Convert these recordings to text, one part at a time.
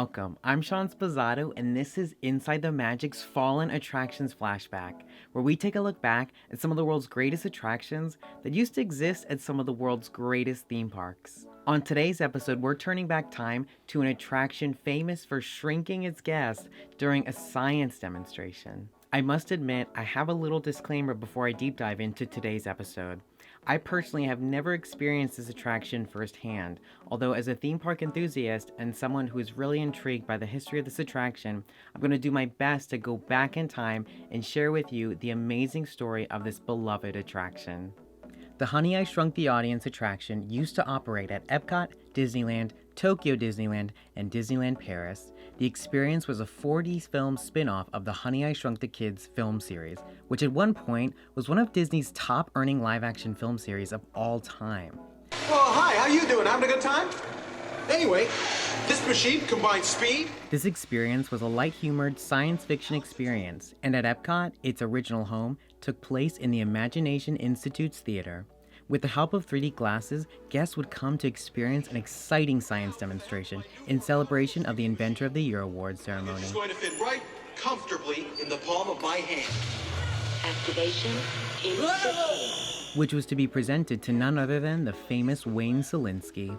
Welcome, I'm Sean Spazzato, and this is Inside the Magic's Fallen Attractions Flashback, where we take a look back at some of the world's greatest attractions that used to exist at some of the world's greatest theme parks. On today's episode, we're turning back time to an attraction famous for shrinking its guests during a science demonstration. I must admit, I have a little disclaimer before I deep dive into today's episode. I personally have never experienced this attraction firsthand, although as a theme park enthusiast and someone who is really intrigued by the history of this attraction, I'm going to do my best to go back in time and share with you the amazing story of this beloved attraction. The Honey, I Shrunk the Audience attraction used to operate at Epcot, Disneyland, Tokyo Disneyland, and Disneyland Paris. The experience was a 4D film spin-off of the Honey, I Shrunk the Kids film series, which at one point was one of Disney's top-earning live-action film series of all time. Well, hi, how you doing? Having a good time? Anyway, this machine combines speed. This experience was a light-humored science fiction experience, and at Epcot, its original home, took place in the Imagination Institute's theater. With the help of 3D glasses, guests would come to experience an exciting science demonstration in celebration of the Inventor of the Year Awards ceremony. It's going to fit right comfortably in the palm of my hand. Activation in which was to be presented to none other than the famous Wayne Szalinski.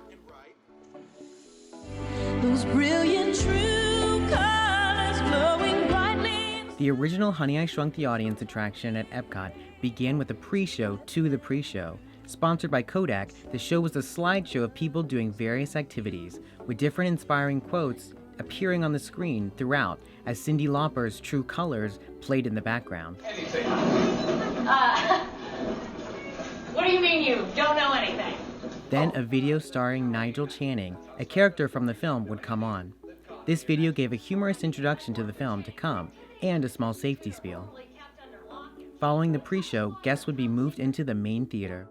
Those brilliant true colors glowing brightly. The original Honey, I Shrunk the Audience attraction at Epcot began with a pre-show to the pre-show. Sponsored by Kodak, the show was a slideshow of people doing various activities, with different inspiring quotes appearing on the screen throughout, as Cyndi Lauper's True Colors played in the background. What do you mean you don't know anything? Then a video starring Nigel Channing, a character from the film, would come on. This video gave a humorous introduction to the film to come, and a small safety spiel. Following the pre-show, guests would be moved into the main theater.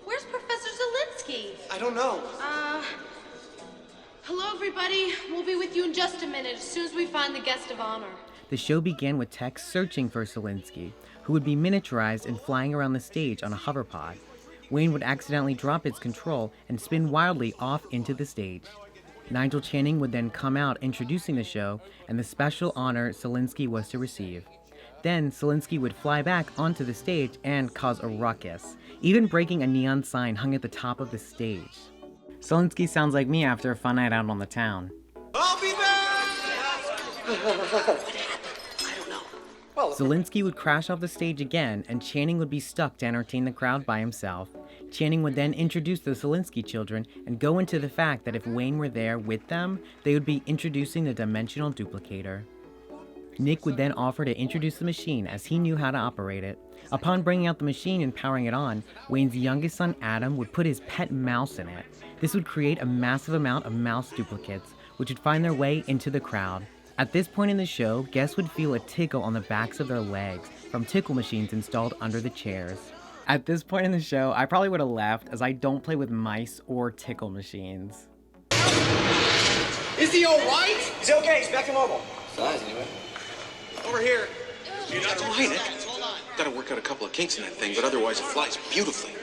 Where's Professor Zelinsky? I don't know. Hello everybody. We'll be with you in just a minute, as soon as we find the guest of honor. The show began with Tex searching for Szalinski, who would be miniaturized and flying around the stage on a hoverpod. Wayne would accidentally drop its control and spin wildly off into the stage. Nigel Channing would then come out introducing the show and the special honor Szalinski was to receive. Then Szalinski would fly back onto the stage and cause a ruckus, even breaking a neon sign hung at the top of the stage. Szalinski sounds like me after a fun night out on the town. I'll be back! Szalinski would crash off the stage again, and Channing would be stuck to entertain the crowd by himself. Channing would then introduce the Szalinski children and go into the fact that if Wayne were there with them, they would be introducing the Dimensional Duplicator. Nick would then offer to introduce the machine as he knew how to operate it. Upon bringing out the machine and powering it on, Wayne's youngest son Adam would put his pet mouse in it. This would create a massive amount of mouse duplicates, which would find their way into the crowd. At this point in the show, guests would feel a tickle on the backs of their legs from tickle machines installed under the chairs. At this point in the show, I probably would have left as I don't play with mice or tickle machines. Is he alright? He's okay, he's back to normal. Size, anyway. Over here. You're not right, Nick. Gotta work out a couple of kinks in that thing, but otherwise it flies beautifully.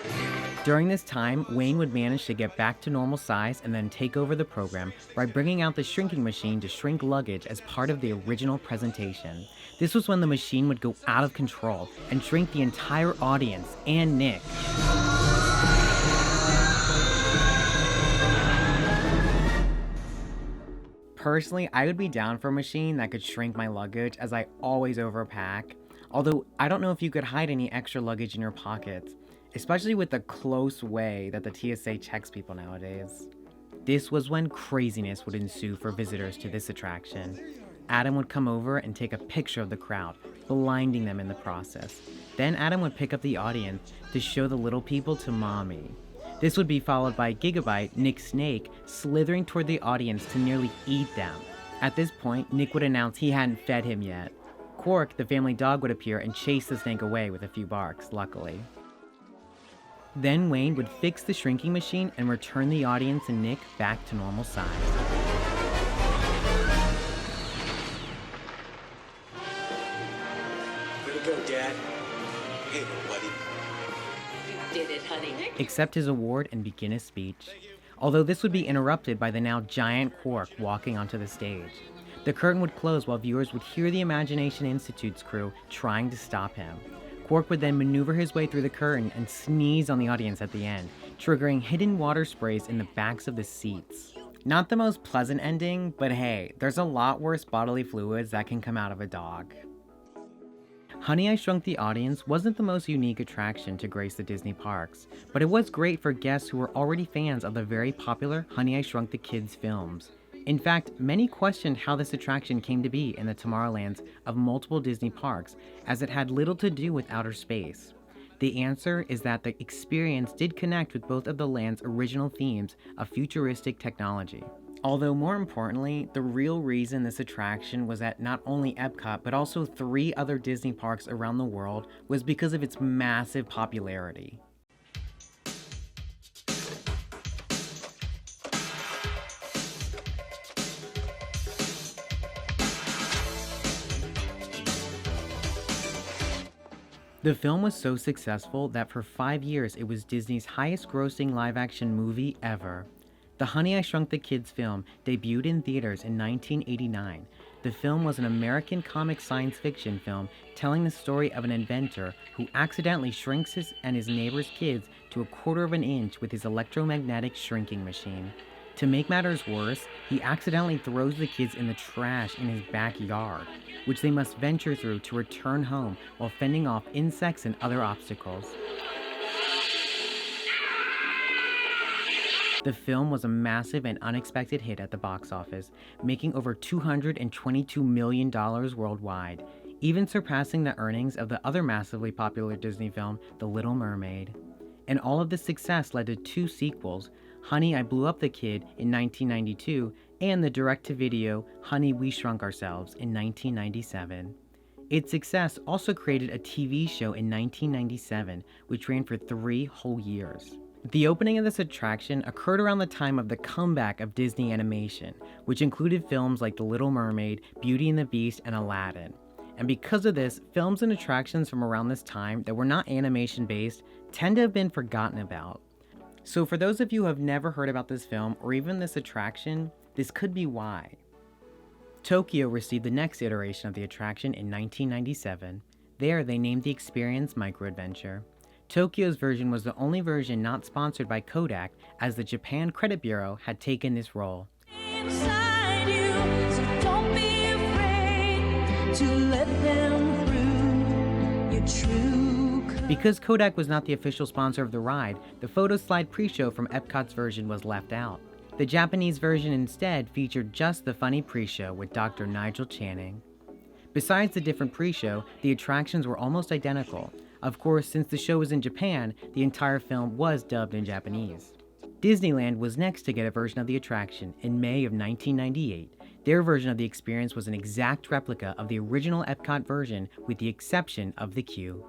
During this time, Wayne would manage to get back to normal size and then take over the program by bringing out the shrinking machine to shrink luggage as part of the original presentation. This was when the machine would go out of control and shrink the entire audience and Nick. Personally, I would be down for a machine that could shrink my luggage, as I always overpack. Although, I don't know if you could hide any extra luggage in your pockets, especially with the close way that the TSA checks people nowadays. This was when craziness would ensue for visitors to this attraction. Adam would come over and take a picture of the crowd, blinding them in the process. Then Adam would pick up the audience to show the little people to Mommy. This would be followed by Gigabyte, Nick's snake, slithering toward the audience to nearly eat them. At this point, Nick would announce he hadn't fed him yet. Quark, the family dog, would appear and chase the snake away with a few barks, luckily. Then Wayne would fix the shrinking machine and return the audience and Nick back to normal size. Way to go, Dad. Hey, little buddy. You did it, honey. Accept his award and begin his speech. although this would be interrupted by the now giant Quark walking onto the stage. The curtain would close while viewers would hear the Imagination Institute's crew trying to stop him. Quark would then maneuver his way through the curtain and sneeze on the audience at the end, triggering hidden water sprays in the backs of the seats. Not the most pleasant ending, but hey, there's a lot worse bodily fluids that can come out of a dog. Honey, I Shrunk the Audience wasn't the most unique attraction to grace the Disney parks, but it was great for guests who were already fans of the very popular Honey, I Shrunk the Kids films. In fact, many questioned how this attraction came to be in the Tomorrowlands of multiple Disney parks, as it had little to do with outer space. The answer is that the experience did connect with both of the land's original themes of futuristic technology. Although more importantly, the real reason this attraction was at not only Epcot but also 3 other Disney parks around the world was because of its massive popularity. The film was so successful that for 5 years it was Disney's highest grossing live-action movie ever. The Honey, I Shrunk the Kids film debuted in theaters in 1989. The film was an American comic science fiction film telling the story of an inventor who accidentally shrinks his and his neighbor's kids to a quarter of an inch with his electromagnetic shrinking machine. To make matters worse, he accidentally throws the kids in the trash in his backyard, which they must venture through to return home while fending off insects and other obstacles. The film was a massive and unexpected hit at the box office, making over $222 million worldwide, even surpassing the earnings of the other massively popular Disney film, The Little Mermaid. And all of this success led to 2 sequels, Honey, I Blew Up the Kid in 1992, and the direct-to-video Honey, We Shrunk Ourselves in 1997. Its success also created a TV show in 1997, which ran for 3 whole years. The opening of this attraction occurred around the time of the comeback of Disney animation, which included films like The Little Mermaid, Beauty and the Beast, and Aladdin. And because of this, films and attractions from around this time that were not animation-based tend to have been forgotten about. So for those of you who have never heard about this film or even this attraction, this could be why. Tokyo received the next iteration of the attraction in 1997. There, they named the experience Micro Adventure. Tokyo's version was the only version not sponsored by Kodak, as the Japan Credit Bureau had taken this role. Inside you, so don't be afraid to let them through your true. Because Kodak was not the official sponsor of the ride, the photo slide pre-show from Epcot's version was left out. The Japanese version instead featured just the funny pre-show with Dr. Nigel Channing. Besides the different pre-show, the attractions were almost identical. Of course, since the show was in Japan, the entire film was dubbed in Japanese. Disneyland was next to get a version of the attraction in May of 1998. Their version of the experience was an exact replica of the original Epcot version with the exception of the queue.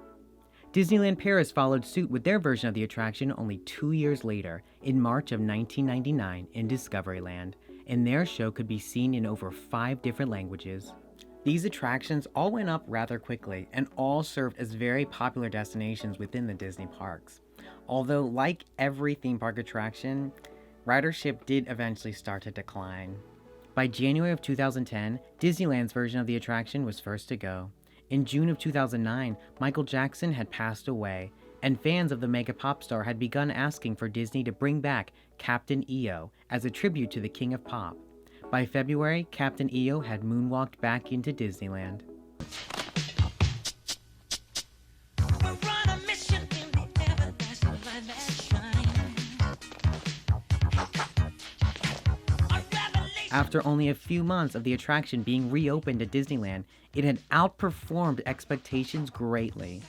Disneyland Paris followed suit with their version of the attraction only 2 years later, in March of 1999 in Discoveryland, and their show could be seen in over 5 different languages. These attractions all went up rather quickly and all served as very popular destinations within the Disney parks. Although, like every theme park attraction, ridership did eventually start to decline. By January of 2010, Disneyland's version of the attraction was first to go. In June of 2009, Michael Jackson had passed away, and fans of the mega pop star had begun asking for Disney to bring back Captain EO as a tribute to the King of Pop. By February, Captain EO had moonwalked back into Disneyland. After only a few months of the attraction being reopened at Disneyland, it had outperformed expectations greatly.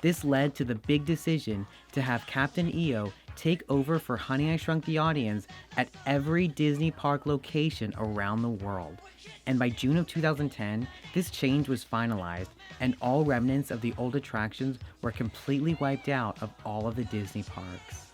This led to the big decision to have Captain EO take over for Honey, I Shrunk the Audience at every Disney park location around the world. And by June of 2010, this change was finalized, and all remnants of the old attractions were completely wiped out of all of the Disney parks.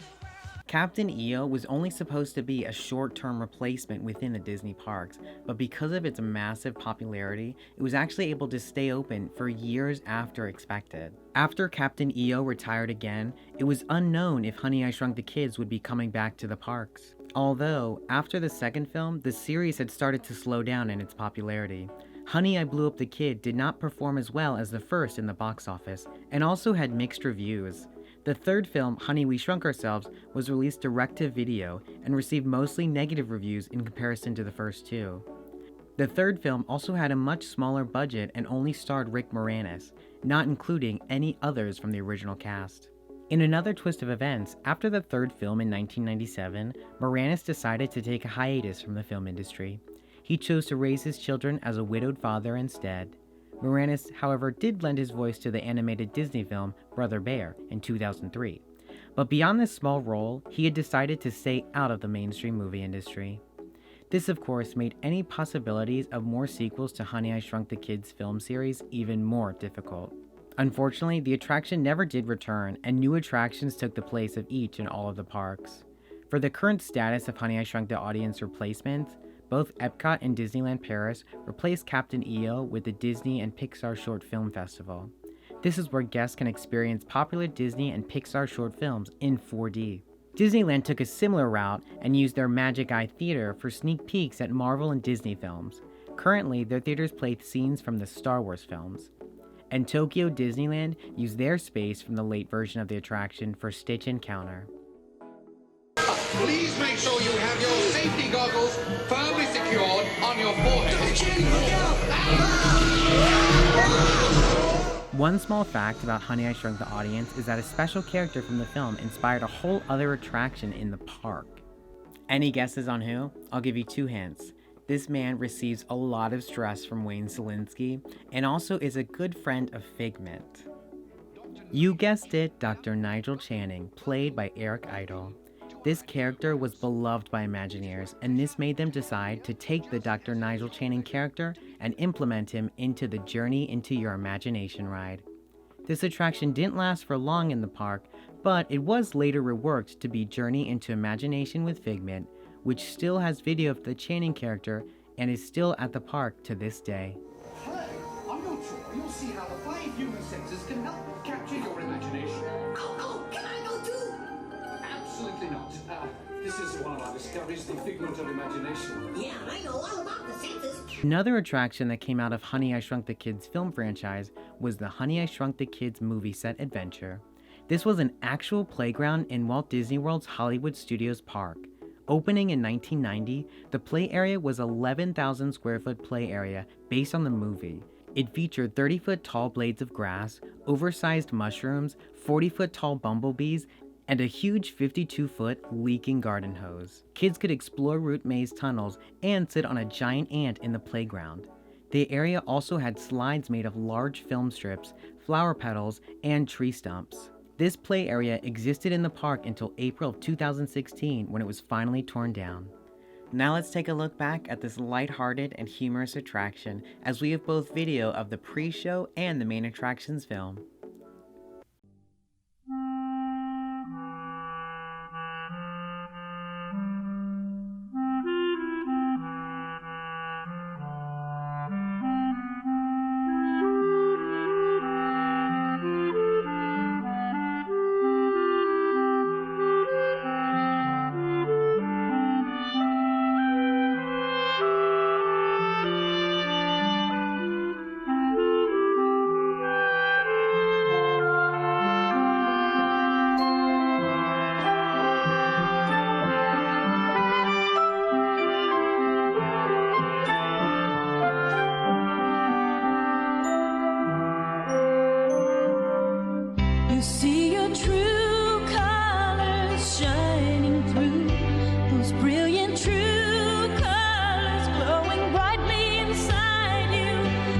Captain EO was only supposed to be a short-term replacement within the Disney parks, but because of its massive popularity, it was actually able to stay open for years after expected. After Captain EO retired again, it was unknown if Honey, I Shrunk the Kids would be coming back to the parks. Although, after the second film, the series had started to slow down in its popularity. Honey, I Blew Up the Kid did not perform as well as the first in the box office, and also had mixed reviews. The third film, Honey, We Shrunk Ourselves, was released direct to video and received mostly negative reviews in comparison to the first two. The third film also had a much smaller budget and only starred Rick Moranis, not including any others from the original cast. In another twist of events, after the third film in 1997, Moranis decided to take a hiatus from the film industry. He chose to raise his children as a widowed father instead. Moranis, however, did lend his voice to the animated Disney film Brother Bear in 2003. But beyond this small role, he had decided to stay out of the mainstream movie industry. This, of course, made any possibilities of more sequels to Honey, I Shrunk the Kids film series even more difficult. Unfortunately, the attraction never did return, and new attractions took the place of each in all of the parks. For the current status of Honey, I Shrunk the Audience replacements, both Epcot and Disneyland Paris replaced Captain EO with the Disney and Pixar Short Film Festival. This is where guests can experience popular Disney and Pixar short films in 4D. Disneyland took a similar route and used their Magic Eye Theater for sneak peeks at Marvel and Disney films. Currently, their theaters play scenes from the Star Wars films. And Tokyo Disneyland used their space from the late version of the attraction for Stitch Encounter. Please make sure you have your safety goggles firmly secured on your forehead. One small fact about Honey, I Shrunk the Audience is that a special character from the film inspired a whole other attraction in the park. Any guesses on who? I'll give you 2 hints. This man receives a lot of stress from Wayne Szalinski and also is a good friend of Figment. You guessed it, Dr. Nigel Channing, played by Eric Idle. This character was beloved by Imagineers, and this made them decide to take the Dr. Nigel Channing character and implement him into the Journey into Your Imagination ride. This attraction didn't last for long in the park, but it was later reworked to be Journey into Imagination with Figment, which still has video of the Channing character and is still at the park to this day. Hello, I'm not sure you'll see how the 5 human senses can help capture your imagination. Oh, can I go too? Absolutely not. This is one of our discoveries, the figment of imagination. Yeah, I know all about the senses. Another attraction that came out of Honey, I Shrunk the Kids film franchise was the Honey, I Shrunk the Kids movie set adventure. This was an actual playground in Walt Disney World's Hollywood Studios Park. Opening in 1990, the play area was 11,000 square foot play area based on the movie. It featured 30-foot tall blades of grass, oversized mushrooms, 40-foot tall bumblebees, and a huge 52-foot leaking garden hose. Kids could explore root maze tunnels and sit on a giant ant in the playground. The area also had slides made of large film strips, flower petals, and tree stumps. This play area existed in the park until April of 2016 when it was finally torn down. Now let's take a look back at this lighthearted and humorous attraction as we have both video of the pre-show and the main attractions film. You see your true colors shining through, those brilliant true colors glowing brightly inside you.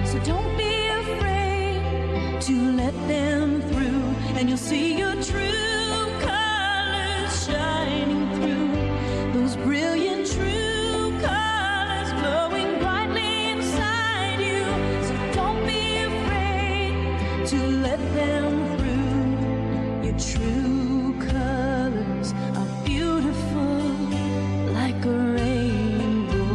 So don't be afraid to let them through, and you'll see your true colors shining through, those brilliant true colors glowing brightly inside you. So don't be afraid to let them through. Your true colors are beautiful like a rainbow.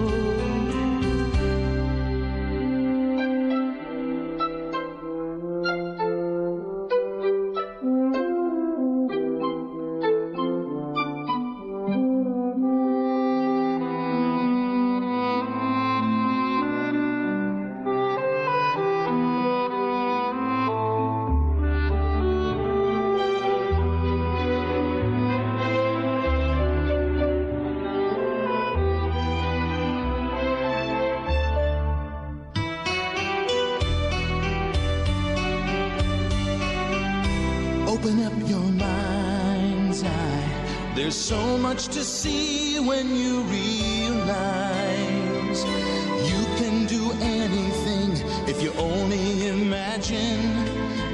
Open up your mind's eye. There's so much to see when you realize you can do anything if you only imagine.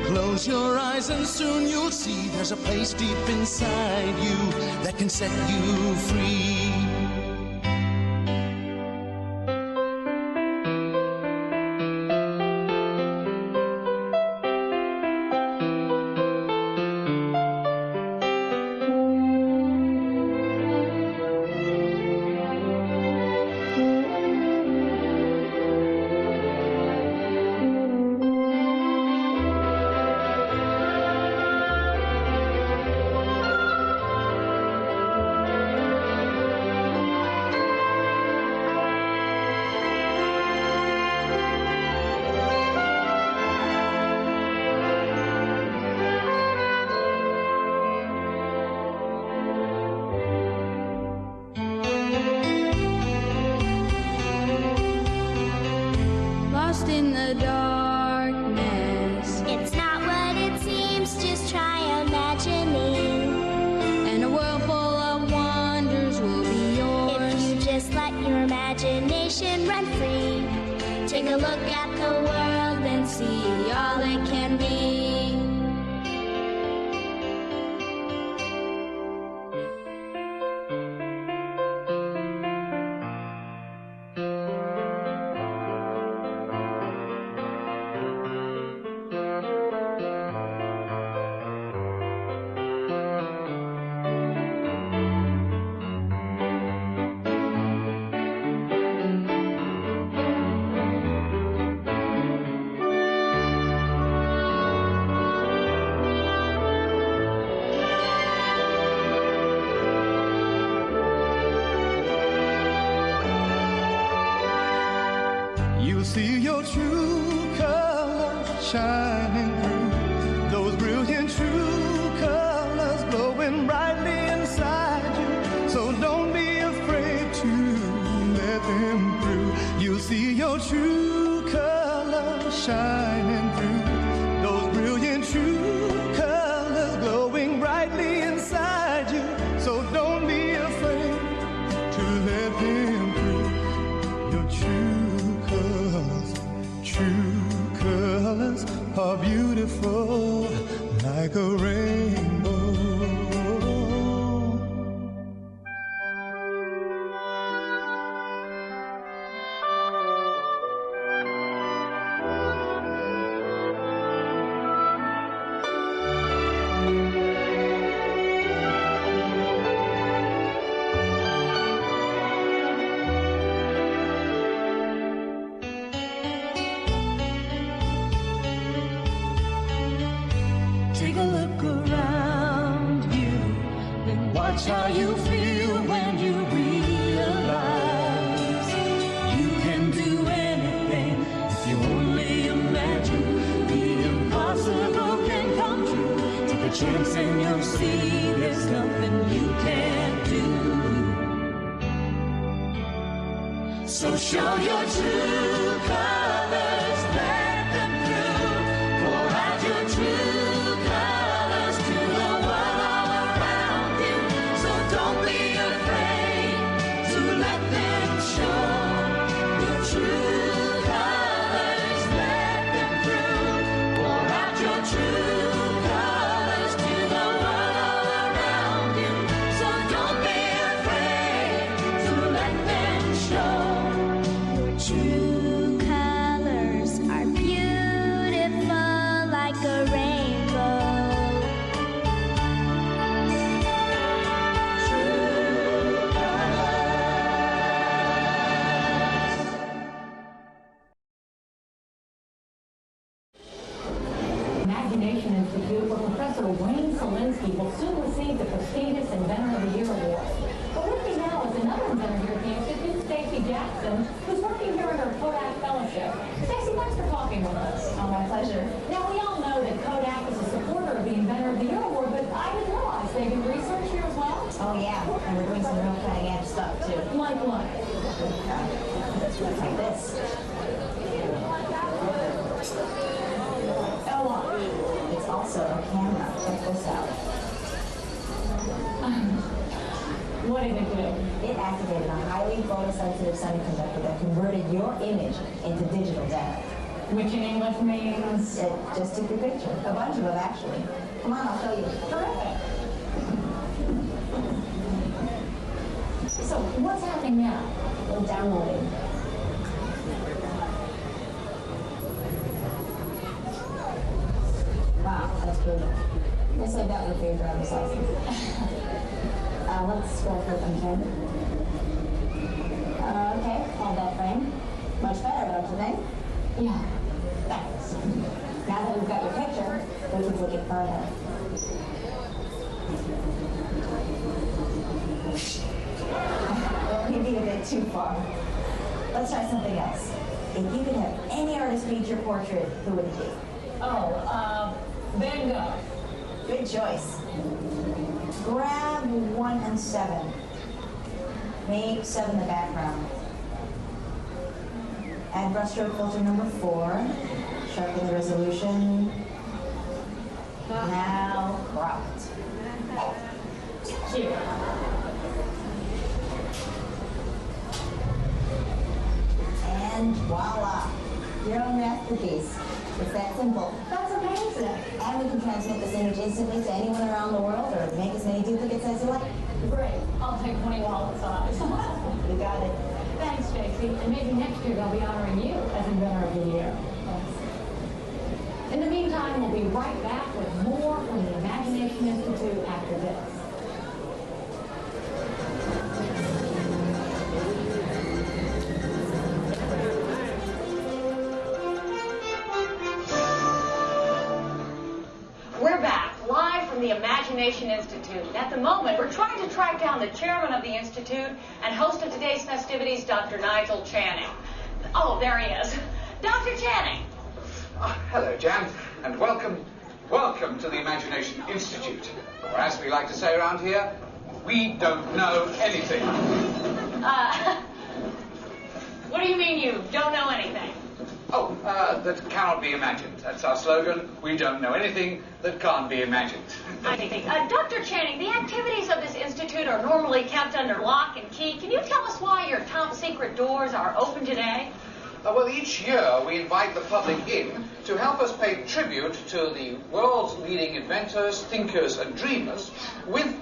Close your eyes and soon you'll see there's a place deep inside you that can set you free. Lost in the darkness. It's not what it seems, just try imagining. And a world full of wonders will be yours. If you just let your imagination run free. Take a look at the world and see all it can be. You'll see your true colors shining through. Those brilliant true colors glowing brightly inside you. So don't be afraid to let them through. You'll see your true colors shining through. Those brilliant true colors glowing brightly inside you. So don't be afraid to let them through. Your true colors are beautiful like a rainbow. Take a look around you, then watch how you feel when you realize you can do anything if you only imagine. The impossible can come true. Take a chance and you'll see there's nothing you can't do. So show your true colors, let them through. Pour out your true will soon receive the prestigious Inventor of the Year award. But with me now is another Inventor of the Year candidate, Miss Stacy Jackson, who's working here in her Kodak Fellowship. Stacy, thanks for talking with us. Oh, my pleasure. Now, we all know that Kodak is a supporter of the Inventor of the Year award, but I didn't realize they do research here as well. Oh, yeah. And we're doing some real cutting-edge stuff, too. Like what? Like this. Oh, what? It's also a camera. Check this What did it do? It activated a highly photosensitive semiconductor that converted your image into digital data. Which in English means? It just took your picture. A bunch of them, actually. Come on, I'll show you. Terrific. So what's happening now? We're downloading. Wow, that's brutal. We'll save that one for your driver's license. Let's scroll through them, Ken. Okay, hold that frame. Much better, don't you think? Yeah, thanks. Now that we've got your picture, we can take it further. Maybe a bit too far. Let's try something else. If you could have any artist paint your portrait, who would it be? Oh, Van Gogh. Good choice. Grab 1 and 7. Make 7 the background. Add brushstroke filter number 4. Sharpen the resolution. Now crop it. Cute. And voila, your own masterpiece. It's that simple. That's amazing. And we can transmit this image instantly to anyone around the world or make as many duplicates as you like. Great. I'll take 20 wallet size. You got it. Thanks, Stacy. And maybe next year they'll be honoring you as Inventor of the Year. In the meantime, we'll be right back with more from the Imagination Institute after this. We're back, live from the Imagination Institute. At the moment, we're trying to track down the chairman of the Institute and host of today's festivities, Dr. Nigel Channing. Oh, there he is. Dr. Channing. Hello, Jan, and welcome to the Imagination Institute. Or as we like to say around here, we don't know anything. What do you mean you don't know anything? Oh, that cannot be imagined. That's our slogan. We don't know anything that can't be imagined. I think. Dr. Channing, the activities of this institute are normally kept under lock and key. Can you tell us why your top secret doors are open today? Well, each year we invite the public in to help us pay tribute to the world's leading inventors, thinkers, and dreamers with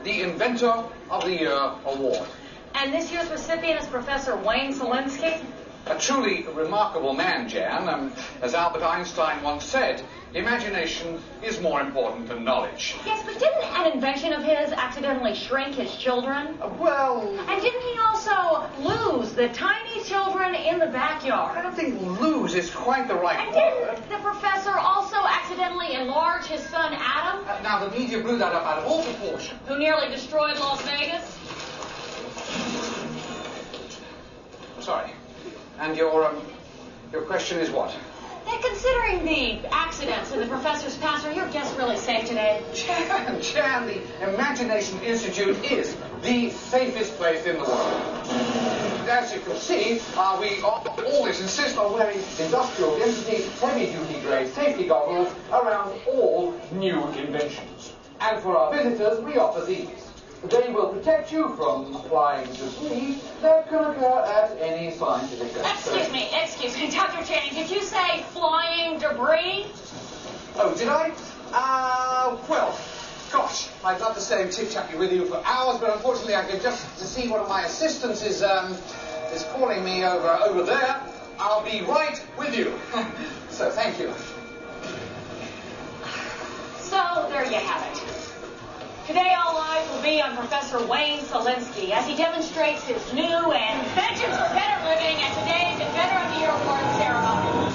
the Inventor of the Year award. And this year's recipient is Professor Wayne Selinsky? A truly remarkable man, Jan. As Albert Einstein once said, imagination is more important than knowledge. Yes, but didn't an invention of his accidentally shrink his children? Well... And didn't he also lose the tiny children in the backyard? I don't think lose is quite the right and word. Didn't the professor also accidentally enlarge his son Adam? Now, the media blew that up out of all proportion. Who nearly destroyed Las Vegas? Sorry. And your question is what? Considering the accidents in the professor's past, are your guests really safe today? Jan, the Imagination Institute is the safest place in the world. As you can see, we always insist on wearing industrial density, heavy-duty grade safety goggles around all new inventions. And for our visitors, we offer these. They will protect you from flying debris that can occur at any scientific experiment. Excuse me, Dr. Channing, did you say flying debris? Oh, did I? Well, gosh, I'd love to stay and chit-chat with you for hours, but unfortunately I can just to see one of my assistants is calling me over there. I'll be right with you. So, thank you. So, there you have it. Today, all eyes will be on Professor Wayne Selinsky as he demonstrates his new inventions for better living at today's Inventor of the Year Award ceremony.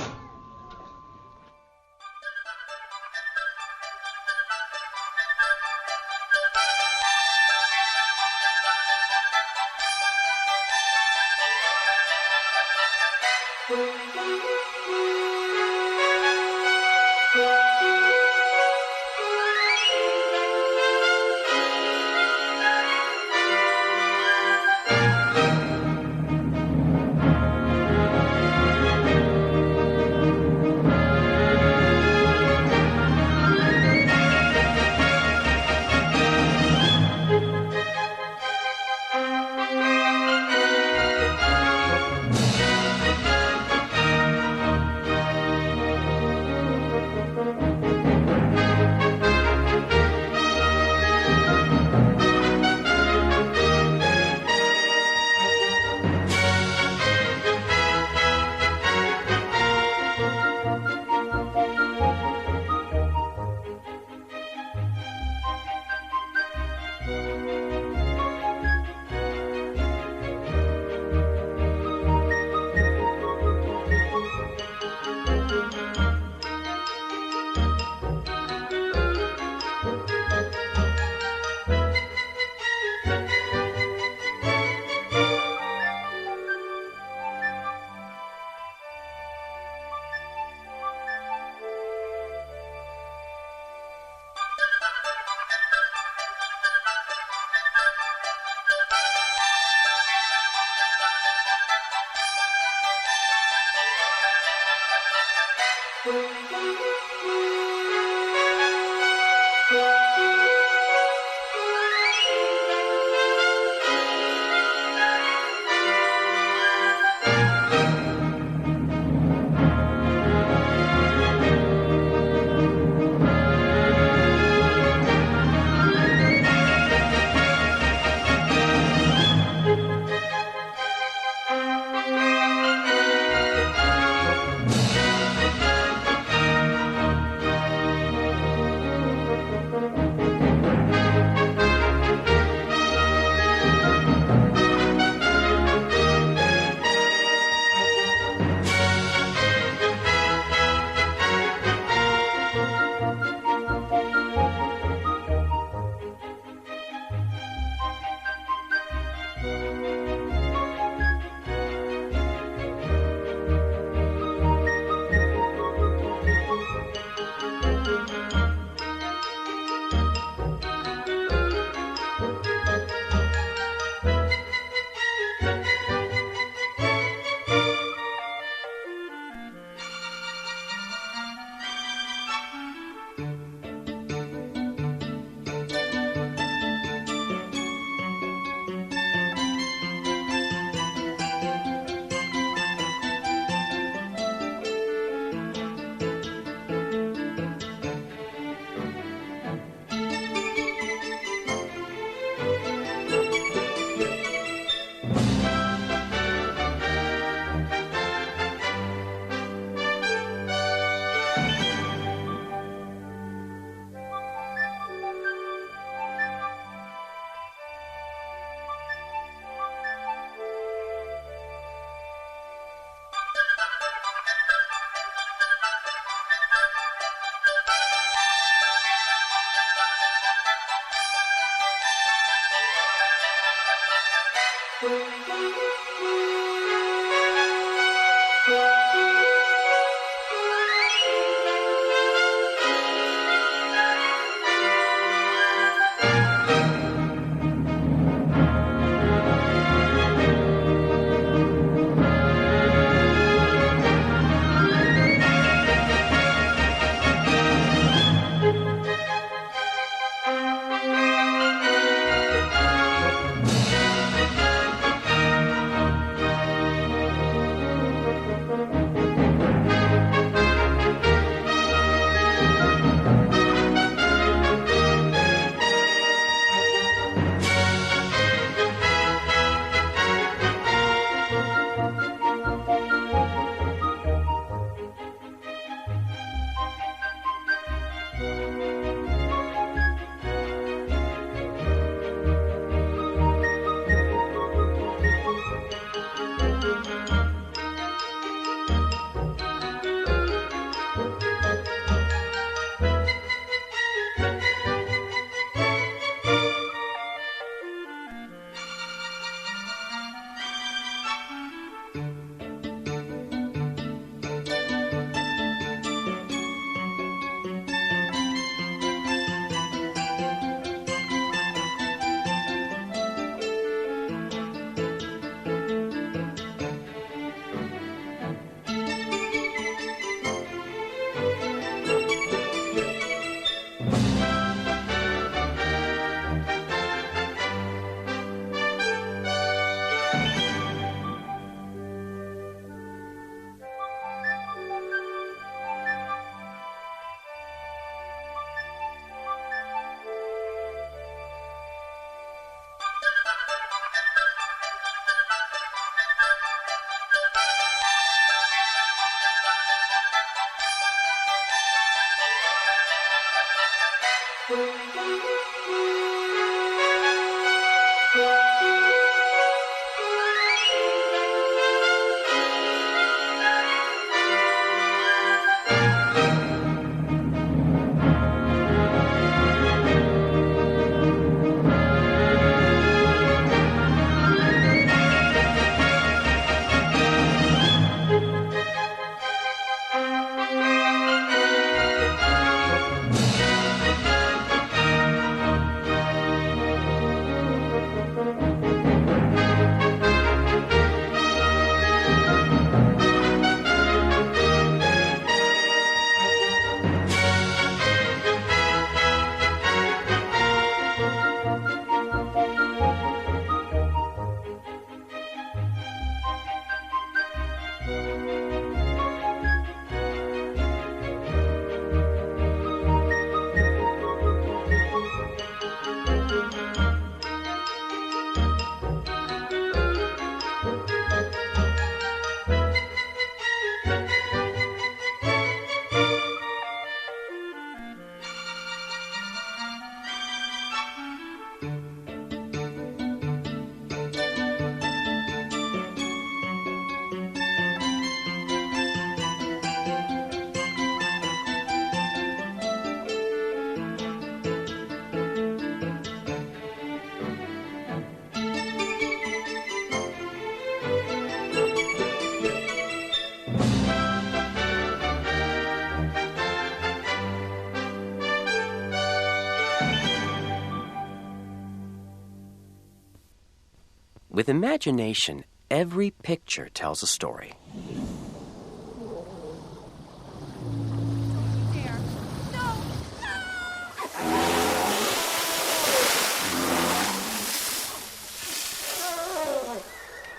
With imagination, every picture tells a story.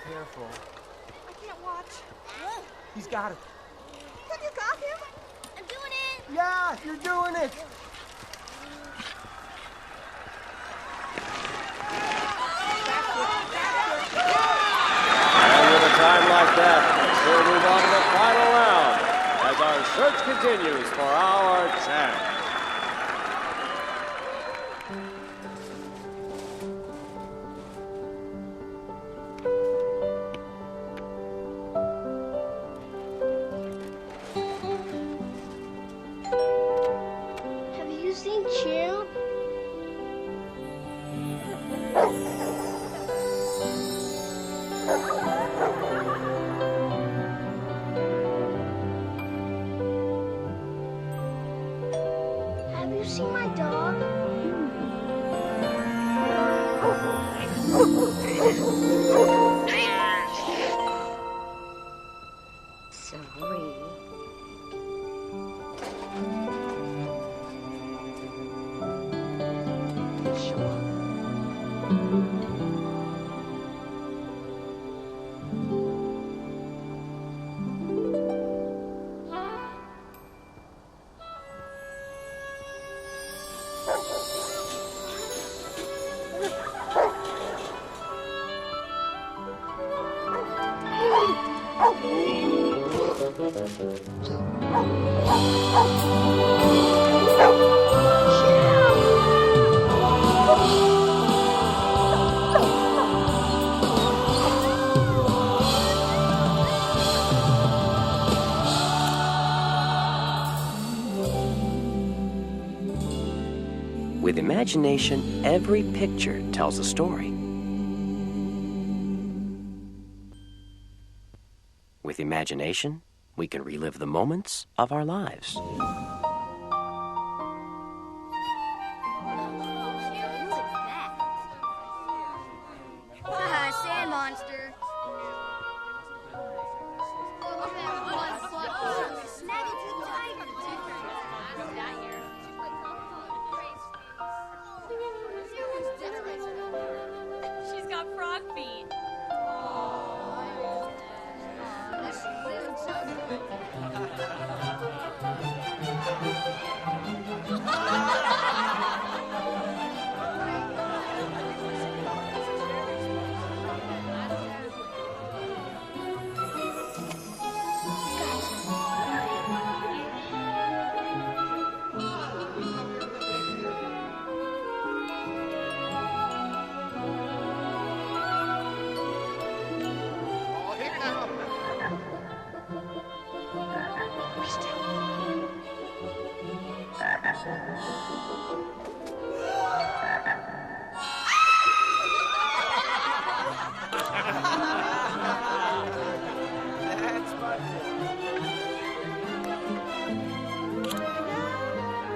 Careful. I can't watch. He's got it. Have you got him? I'm doing it. Yeah, you're doing it. And with a time like that, we'll move on to the final round as our search continues for our champ. Have you seen Champ? Have you seen my dog? Sorry. With imagination, every picture tells a story. With imagination, we can relive the moments of our lives. Sand monster. Snag it to the tiger. She's got frog feet.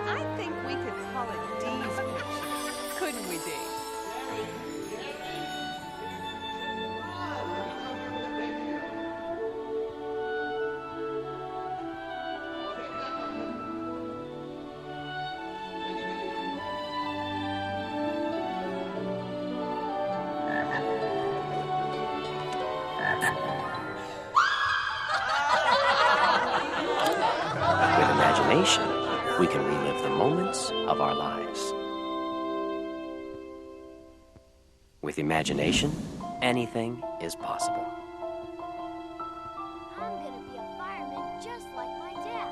I think we could call it Dee's picture. Couldn't we, Dee? With imagination, we can relive the moments of our lives. With imagination, anything is possible. I'm gonna be a fireman just like my dad.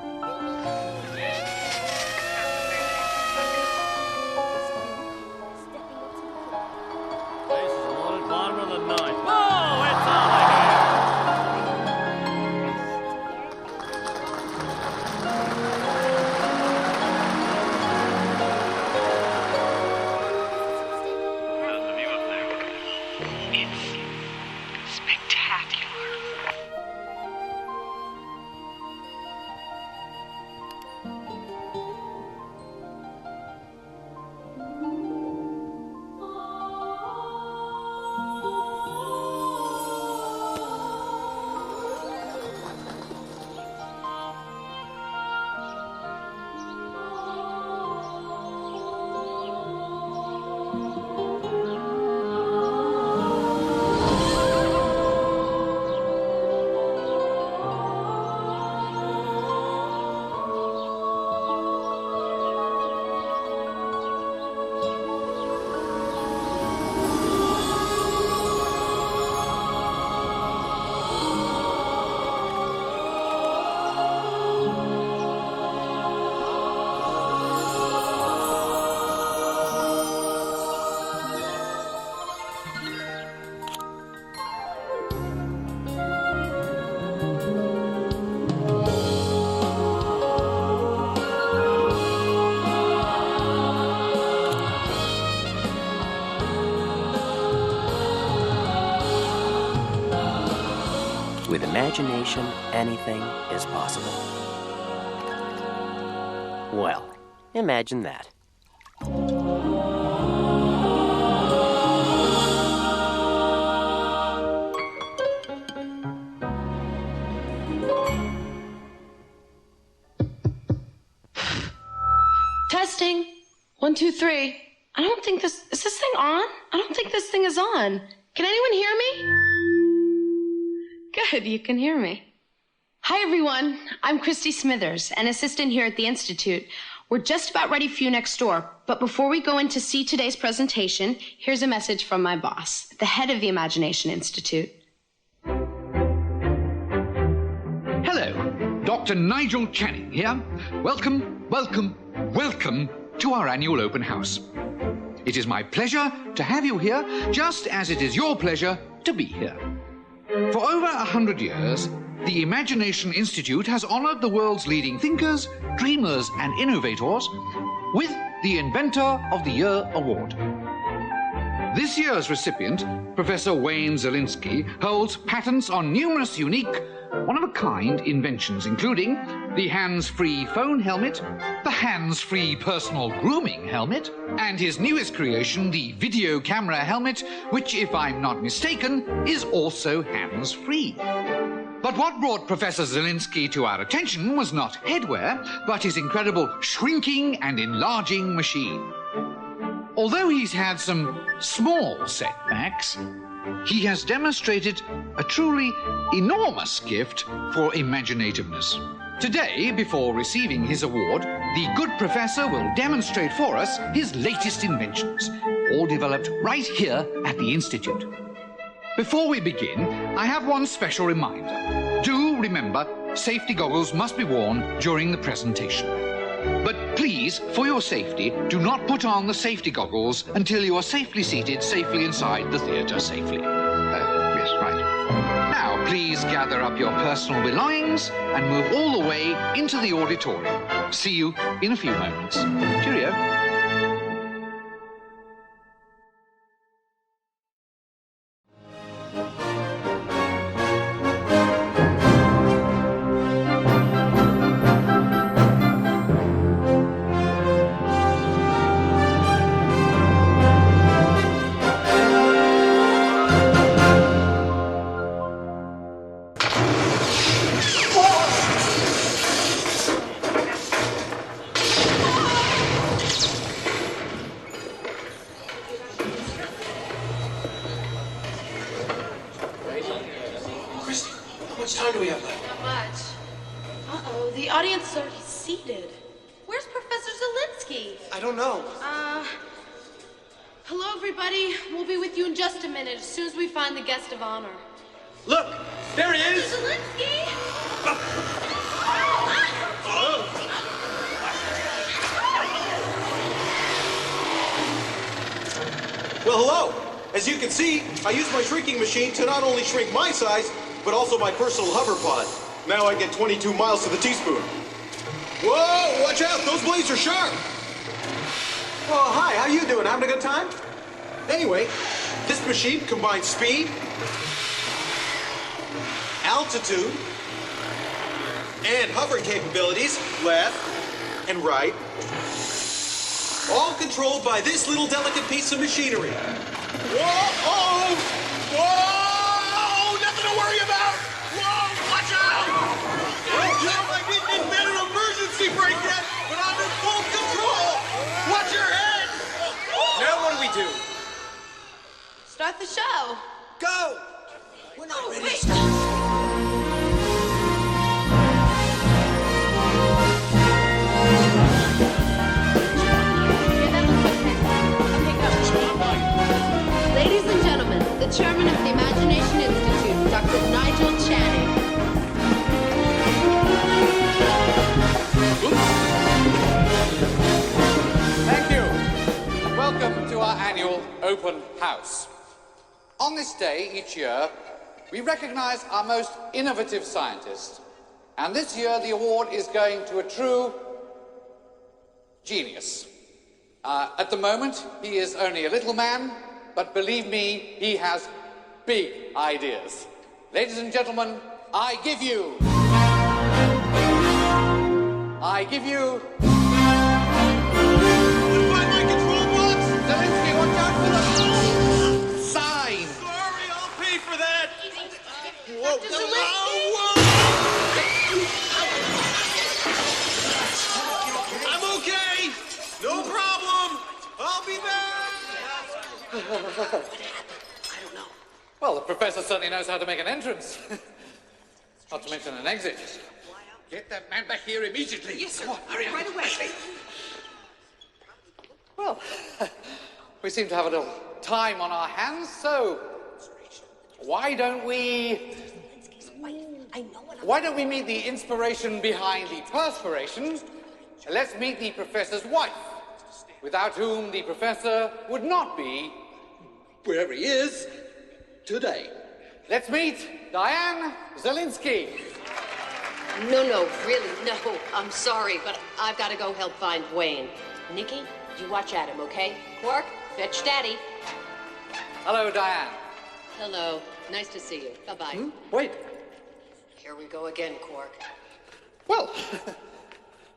This is the one bottom of the ninth. Oh, it's out of here! How's the view up there? It's spectacular. imagination, anything is possible. Well, imagine that. Testing. 1, 2, 3. I don't think is this thing on? I don't think this thing is on. Can anyone hear me? Good, you can hear me. Hi, everyone. I'm Christy Smithers, an assistant here at the Institute. We're just about ready for you next door. But before we go in to see today's presentation, here's a message from my boss, the head of the Imagination Institute. Hello, Dr. Nigel Channing here. Welcome to our annual open house. It is my pleasure to have you here, just as it is your pleasure to be here. For over 100 years, the Imagination Institute has honored the world's leading thinkers, dreamers, and innovators with the Inventor of the Year Award. This year's recipient, Professor Wayne Zielinski, holds patents on numerous unique, one-of-a-kind inventions, including the hands-free phone helmet, the hands-free personal grooming helmet, and his newest creation, the video camera helmet, which, if I'm not mistaken, is also hands-free. But what brought Professor Zielinski to our attention was not headwear, but his incredible shrinking and enlarging machine. Although he's had some small setbacks, he has demonstrated a truly enormous gift for imaginativeness. Today, before receiving his award, the good professor will demonstrate for us his latest inventions, all developed right here at the Institute. Before we begin, I have one special reminder. Do remember, safety goggles must be worn during the presentation. But please, for your safety, do not put on the safety goggles until you are safely seated, safely inside the theatre safely. Yes, right. Now, please gather up your personal belongings and move all the way into the auditorium. See you in a few moments. Cheerio. The guest of honor. Look, there he is! Zielinski! Well, hello. As you can see, I use my shrinking machine to not only shrink my size, but also my personal hover pod. Now I get 22 miles to the teaspoon. Whoa, watch out, those blades are sharp. Oh, hi, how you doing? Having a good time? Anyway, this machine combines speed, altitude, and hovering capabilities, left and right, all controlled by this little delicate piece of machinery. Whoa! Oh! Whoa! Nothing to worry about! Whoa! Watch out! You know, I didn't invent an emergency brake yet, but I'm in full control! Watch your head! Now what do we do? Start the show. Go! We're not ready to start. Ladies and gentlemen, the chairman of the Imagination Institute, Dr. Nigel Channing. Thank you. Welcome to our annual open house. On this day each year, we recognize our most innovative scientists. And this year, the award is going to a true genius. At the moment, he is only a little man, but believe me, he has big ideas. Ladies and gentlemen, I give you. I give you. Find my control box! Zelinsky, watch out for the sign. Sorry, I'll pay for that! Whoa, Dr. Zelinsky? I'm okay! No problem! I'll be back! Well, the professor certainly knows how to make an entrance. Not to mention an exit. Get that man back here immediately. Yes, sir. Hurry up. Right away. Well, we seem to have a little time on our hands, so why don't we meet the inspiration behind the perspiration? Let's meet the professor's wife, without whom the professor would not be Wherever he is, today. Let's meet Diane Zelinsky. No, really, no. I'm sorry, but I've got to go help find Wayne. Nikki, you watch Adam, okay? Quark, fetch Daddy. Hello, Diane. Hello. Nice to see you. Bye-bye. Wait. Here we go again, Quark. Well,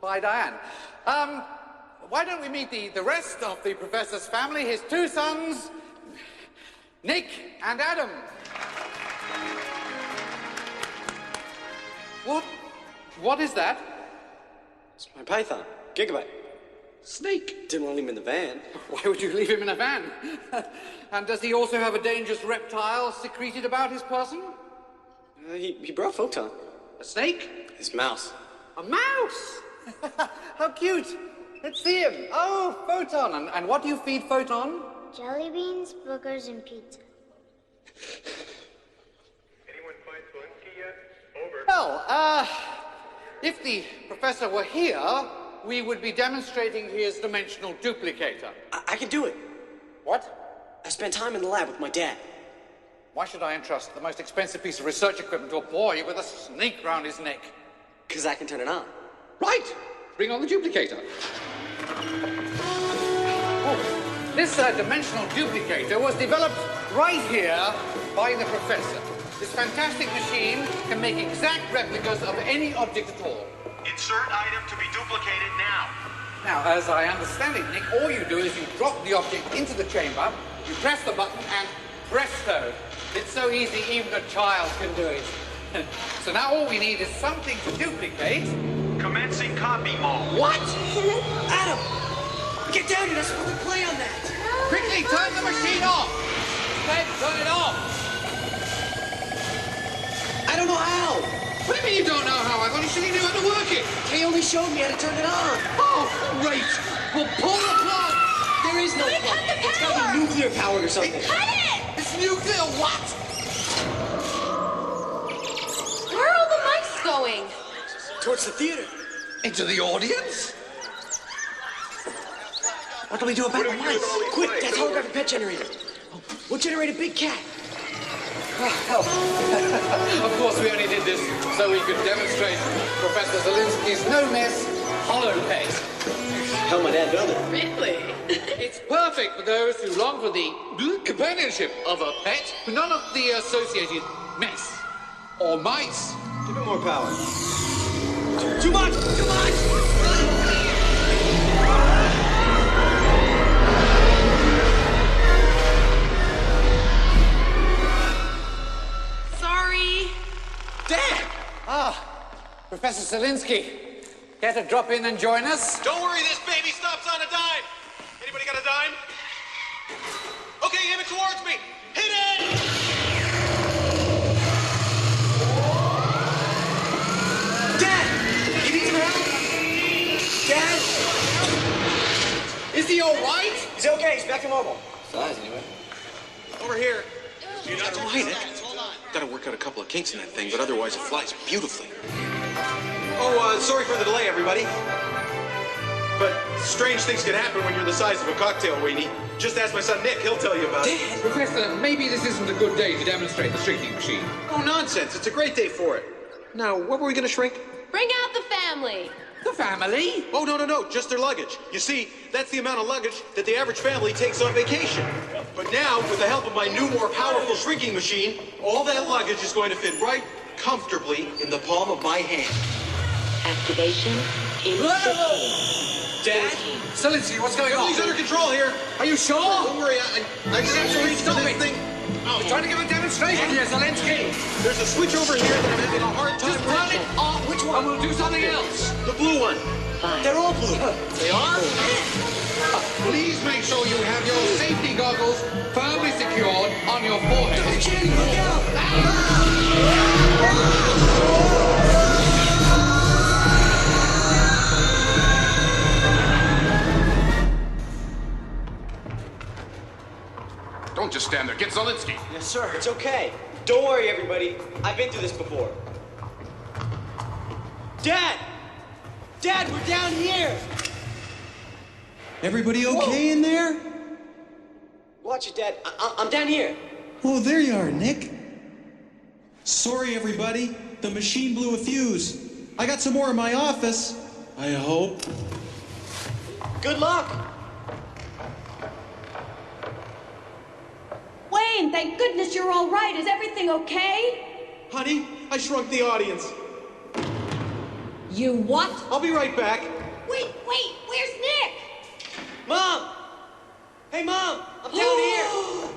bye, Diane. Why don't we meet the rest of the professor's family, his two sons, Nick and Adam. What is that? It's my python, Gigabyte. Snake. Didn't want to leave him in the van. Why would you leave him in a van? And does he also have a dangerous reptile secreted about his person? He brought Photon. A snake? His mouse. A mouse? How cute. Let's see him. Oh, Photon. And what do you feed Photon? Jelly beans, boogers, and pizza. Well, if the professor were here, we would be demonstrating his dimensional duplicator. I can do it. What? I spent time in the lab with my dad. Why should I entrust the most expensive piece of research equipment to a boy with a snake round his neck? Because I can turn it on. Right! Bring on the duplicator. Oh, this dimensional duplicator was developed right here by the professor. This fantastic machine can make exact replicas of any object at all. Insert item to be duplicated now. Now, as I understand it, Nick, all you do is you drop the object into the chamber, you press the button, and presto! It's so easy, even a child can do it. So now all we need is something to duplicate. Commencing copy mode. What? Adam! Get down here, that's supposed to play on that! Quickly, turn the machine off! Ted, turn it off! I don't know how! What do you mean you don't know how? I thought you said you knew how to work it! He only showed me how to turn it on! Oh, great! Well, pull the plug! There is no plug! It's gotta be nuclear powered or something! Cut it! It's nuclear what? Where are all the mics going? Towards the theater. Into the audience? What do we do about the mics? Quick, Dad's holographic pet generator. We'll generate a big cat. Of course, we only did this so we could demonstrate Professor Zelinsky's no-mess hollow pet. How my dad built it. Really? It's perfect for those who long for the companionship of a pet, but none of the associated mess or mice. Give it more power. Too much! Too much! Sorry. Dad! Professor Zelinsky, care to drop in and join us? Don't worry, this baby stops on a dime. Anybody got a dime? Okay, aim it towards me. Hit it! Dad! You need some help? Dad? Is he all right? He's okay. He's back to normal. Size, anyway. Over here. You got to ride it. Gotta work out a couple of kinks in that thing, but otherwise it flies beautifully. Oh, sorry for the delay, everybody. But strange things can happen when you're the size of a cocktail weenie. Just ask my son Nick, he'll tell you about it. Professor, maybe this isn't a good day to demonstrate the shrinking machine. Oh, nonsense. It's a great day for it. Now, what were we gonna shrink? Bring out the family. The family? Oh, no, just their luggage. You see, that's the amount of luggage that the average family takes on vacation. But now, with the help of my new, more powerful shrinking machine, all that luggage is going to fit right comfortably in the palm of my hand. Activation in 15. Dad? Zelinsky, what's going on? Everything's under control here. Are you sure? Don't worry, I just have to reach for this thing. We're trying to give a demonstration here, Zelinsky. There's a switch over here that I'm having a hard time Just turn it reaching. off. Which one? And we'll do something else. The blue one. They're all blue. They are? Please make sure you have your safety goggles firmly secured on your forehead. Channing, look out! Don't just stand there. Get Zelinsky. Yes, sir. It's okay. Don't worry, everybody. I've been through this before. Dad! Dad, we're down here! Everybody okay in there? Watch it, Dad. I'm down here. Oh, there you are, Nick. Sorry, everybody. The machine blew a fuse. I got some more in my office. I hope. Good luck! Wayne, thank goodness you're all right. Is everything okay? Honey, I shrunk the audience. You what? I'll be right back. Wait, where's Nick? Mom! Hey, Mom! I'm down here!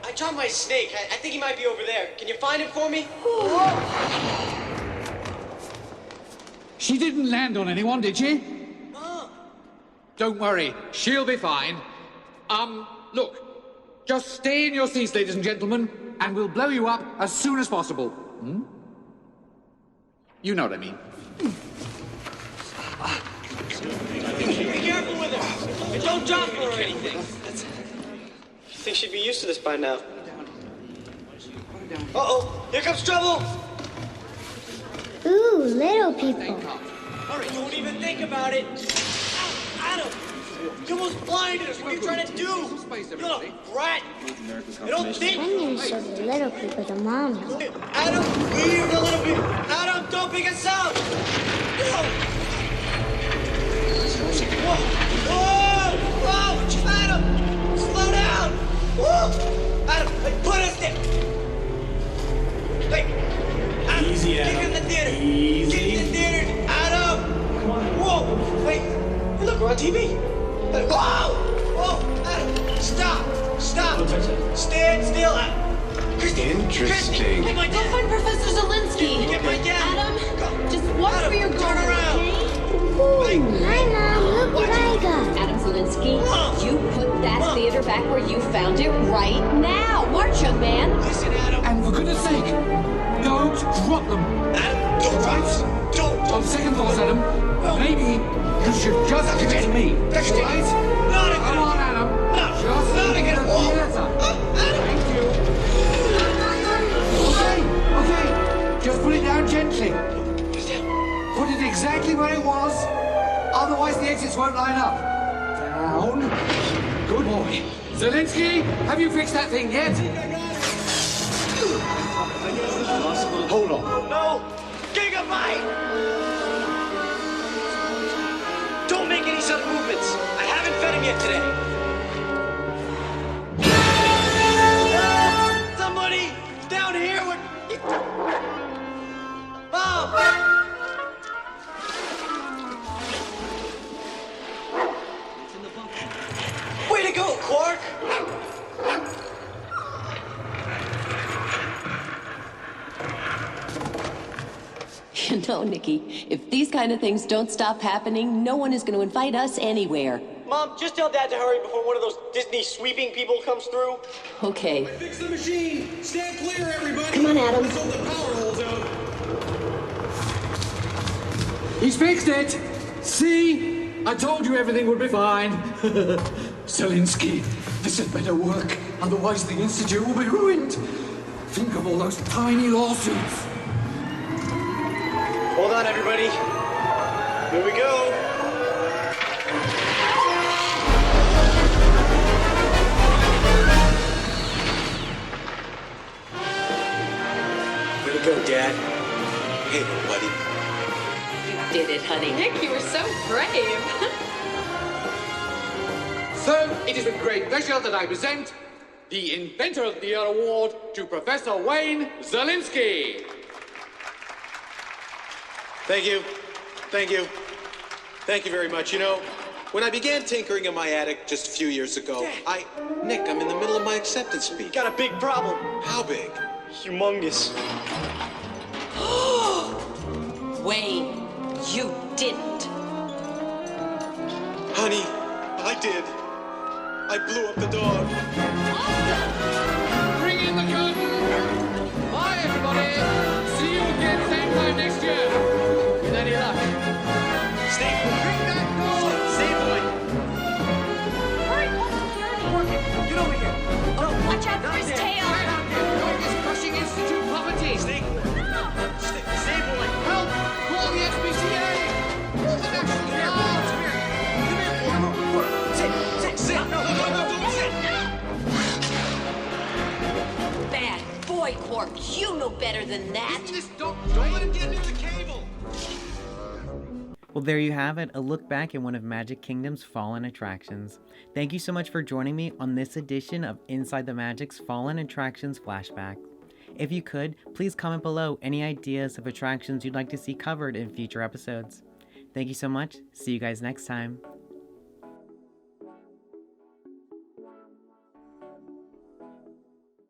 I dropped my snake. I think he might be over there. Can you find him for me? She didn't land on anyone, did she? Mom! Don't worry, she'll be fine. Look, just stay in your seats, ladies and gentlemen, and we'll blow you up as soon as possible. Hmm? You know what I mean. Be careful with her! And don't drop her or anything. I think she'd be used to this by now. Uh-oh! Here comes trouble! Ooh, little people. Hurry, don't even think about it! Adam! You almost blinded us! What are you trying to do? You little brat! I don't think... I'm gonna show the little people the mom. Adam, leave the little people! Adam, don't pick us up! No! Whoa! Whoa! Whoa! Adam! Slow down! Whoa! Adam, put us there! Hey! Adam, Easy, get Adam. in the theater! Easy. Get in the theater! Adam! Come on. Whoa! Wait! Hey, look, we're on TV! Hey, whoa! Whoa! Adam! Stop! Stop! Stand still! Christy! Interesting. Get my Go dad! find Professor Zelinsky. Get my dad! Adam, just watch Adam, where you're going, turn around. okay? Hey. Hi, Mom. Look what I got. Adam Zelinsky, Mom. you put that Mom. theater back where you found it right now. March, young man. Listen, Adam! And for goodness sake, don't drop them. Adam, don't Right? Don't! On second thoughts, Adam, maybe you should just give it to me. That's all it. right? Not again! Come on, Adam. No, Just not leave again! the Whoa! theater. Adam! Thank you. Okay. Just put it down gently. Put it exactly where it was. Otherwise, the exits won't line up. Down. Good boy. Zelinsky, have you fixed that thing yet? Hold on. No! Gigabyte! Don't make any sudden movements. I haven't fed him yet today. Somebody down here with... Mom! Way to go, Quark! You know, Nikki, if these kind of things don't stop happening, no one is going to invite us anywhere. Mom, just tell Dad to hurry before one of those Disney sweeping people comes through. Okay. Fix the machine. Stand clear, everybody. Come on, Adam. Let's hope the power holds out. He's fixed it. See? I told you everything would be fine. Zelinsky, this had better work. Otherwise, the Institute will be ruined. Think of all those tiny lawsuits. Hold on, everybody. Here we go. Way to go, Dad. Hey, little buddy. You did it, honey. Nick, you were so brave. So, it is with great pleasure that I present the Inventor of the Year Award to Professor Wayne Zelinsky. Thank you. Thank you. Thank you very much. You know, when I began tinkering in my attic just a few years ago, Nick, I'm in the middle of my acceptance speech. Got a big problem. How big? Humongous. Wayne, you didn't. Honey, I did. I blew up the dog. Bring in the curtain. Bye, everybody. See you again same time next year. With any luck. Stay put. Bring that door. Stay put. Hurry, call security. Morgan, get over here. Oh, watch out for his tail. Going is crushing Institute property. Stay put. Stay put. Help! Call the SPCA. Call the National Guard. Come here. Sit. No, don't sit. Bad boy, Quark. You know better than that. Don't let him get near the cable. Well, there you have it, a look back at one of Magic Kingdom's Fallen Attractions. Thank you so much for joining me on this edition of Inside the Magic's Fallen Attractions Flashback. If you could, please comment below any ideas of attractions you'd like to see covered in future episodes. Thank you so much. See you guys next time.